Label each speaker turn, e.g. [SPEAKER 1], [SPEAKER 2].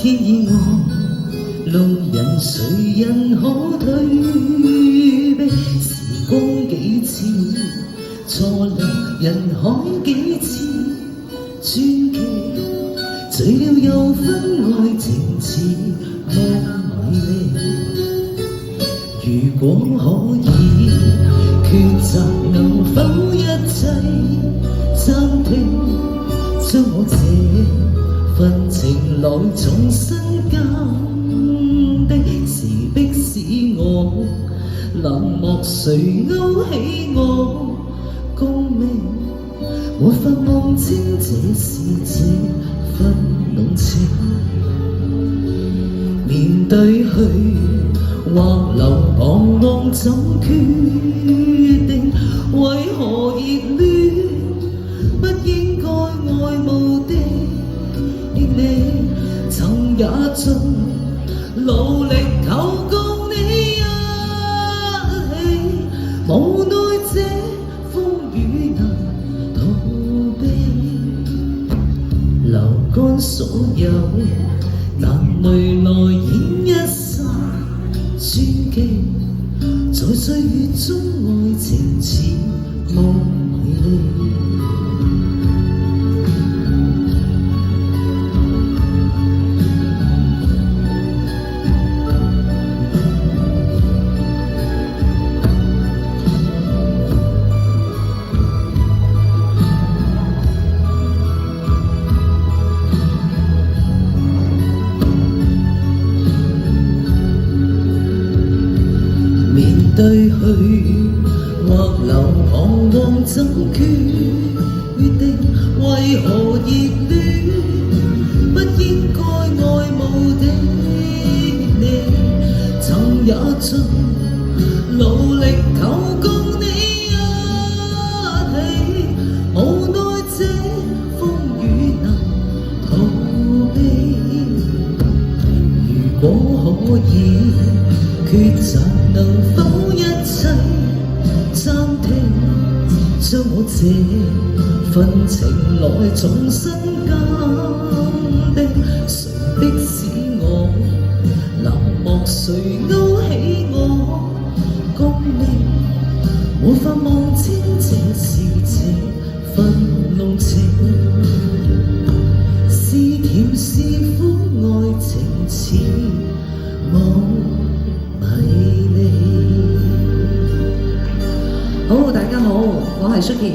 [SPEAKER 1] 天意外，路人誰人可退避？時光幾次，錯留人海幾次，傳奇醉了又分愛情似夢迷離。如果可以抉擇，能否一切暫停，將我這份情來重新鑑定？是迫使我冷漠，誰勾起我共鳴？沒法望清這是這份濃情，面對去或留彷徨怎決定？為何熱戀不應該愛慕的你，曾也盡努力求共你一起，無奈這風雨難逃避，流乾所有眼淚來演一生傳奇，在歲月中愛情似夢迷離。對去或留彷徨怎決定？為何熱戀不應該愛慕的你，曾也盡努力求共你一起，無奈這風雨難逃避。如果可以抉擇，能否一切暫停，將我這份情來重新鑑定？誰迫使我冷漠，誰勾起我共鳴？無法望清這是這份濃情，是甜是苦，愛情似夢。好，大家好，我係 Suki。